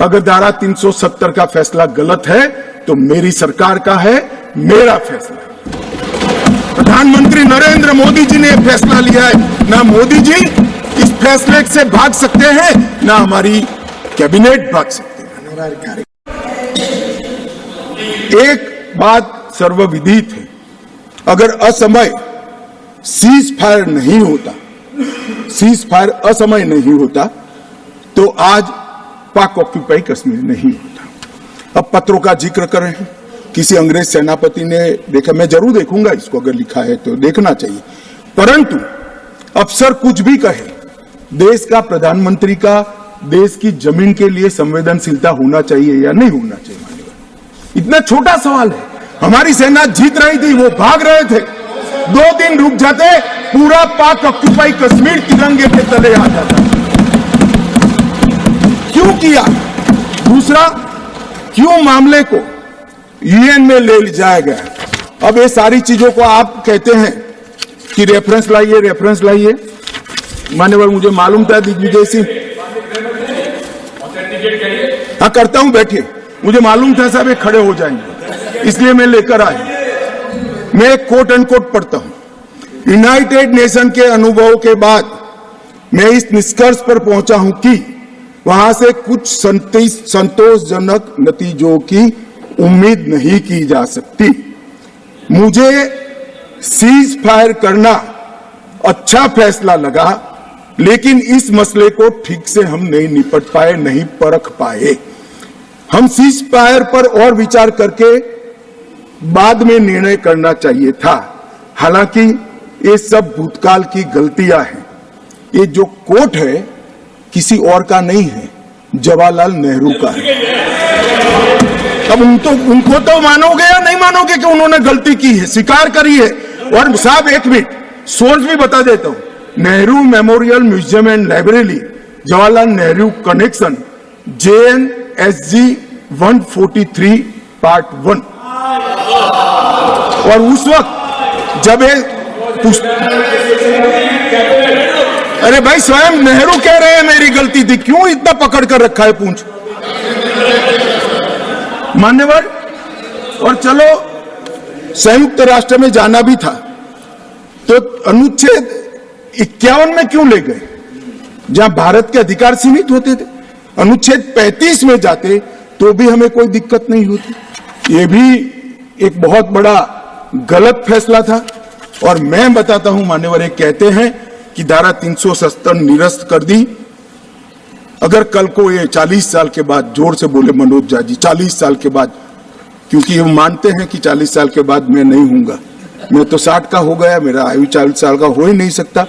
अगर धारा 370 का फैसला गलत है तो मेरी सरकार का है, मेरा फैसला है। प्रधानमंत्री नरेंद्र मोदी जी ने यह फैसला लिया है। ना मोदी जी इस फैसले से भाग सकते हैं, ना हमारी कैबिनेट भाग सकते हैं। एक बात सर्वविदित है, अगर असमय सीज फायर नहीं होता तो आज पाक ऑक्यूपाई कश्मीर नहीं होता। अब पत्रों का जिक्र कर रहे हैं, किसी अंग्रेज सेनापति ने देखा, मैं जरूर देखूंगा इसको, अगर लिखा है तो देखना चाहिए। परंतु अफसर कुछ भी कहे, देश का प्रधानमंत्री का देश की जमीन के लिए संवेदनशीलता होना चाहिए या नहीं होना चाहिए? इतना छोटा सवाल है। हमारी सेना जीत रही थी, वो भाग रहे थे, 2 दिन रुक जाते, पूरा पाक ऑक्यूपाई कश्मीर तिरंगे के तले आ जाता। क्यों किया? दूसरा, क्यों मामले को यूएन में ले जाया गया? अब ये सारी चीजों को आप कहते हैं कि रेफरेंस लाइए। मान्यवर, मुझे मालूम था दिग्विजय सिंह, हाँ करता हूं, बैठिए, मुझे मालूम था साहब ये खड़े हो जाएंगे, इसलिए मैं लेकर आया। मैं एक कोट अनकोट पढ़ता हूं। यूनाइटेड नेशन के अनुभव के बाद मैं इस निष्कर्ष पर पहुंचा हूं कि वहां से कुछ संतोषजनक नतीजों की उम्मीद नहीं की जा सकती। मुझे सीज फायर करना अच्छा फैसला लगा, लेकिन इस मसले को ठीक से हम नहीं निपट पाए, नहीं परख पाए। हम सीज फायर पर और विचार करके बाद में निर्णय करना चाहिए था। हालांकि ये सब भूतकाल की गलतियां हैं। ये जो कोट है किसी और का नहीं है, जवाहरलाल नेहरू का है। अब उनको तो मानोगे या नहीं मानोगे कि उन्होंने गलती की है, स्वीकार करी है। और साहब एक मिनट, सोर्स भी बता देता हूं, Nehru memorial museum and library, Jawaharlal Nehru connection, JNSG 143 part 1। और उस वक्त जब अरे भाई, स्वयं नेहरू कह रहे हैं मेरी गलती थी, क्यों इतना पकड़ कर रखा है पूंछ? मान्यवर, और चलो संयुक्त राष्ट्र में जाना भी था तो अनुच्छेद 51 में क्यों ले गए, जहां भारत के अधिकार सीमित होते थे? अनुच्छेद 35 में जाते तो भी हमें कोई दिक्कत नहीं होती। ये भी एक बहुत बड़ा गलत फैसला था। और मैं बताता हूं मान्यवर, एक कहते हैं कि धारा 370 निरस्त कर दी। अगर कल को ये 40 साल के बाद, जोर से बोले मनोज झा जी, 40 साल के बाद, क्योंकि हम मानते हैं कि 40 साल के बाद मैं नहीं हूंगा, मैं तो 60 का हो गया, मेरा आयु 40 साल का हो ही नहीं सकता।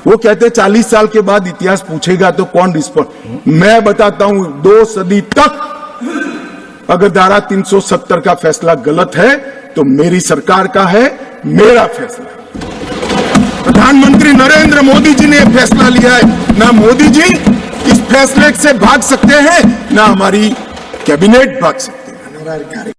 वो कहते 40 साल के बाद इतिहास पूछेगा तो कौन रिस्पॉन्ड? मैं बताता हूं, 2 सदी तक अगर धारा 370 का फैसला गलत है तो मेरी सरकार का है, मेरा फैसला है। प्रधानमंत्री नरेंद्र मोदी जी ने यह फैसला लिया है। ना मोदी जी इस फैसले से भाग सकते हैं, ना हमारी कैबिनेट भाग सकते हैं।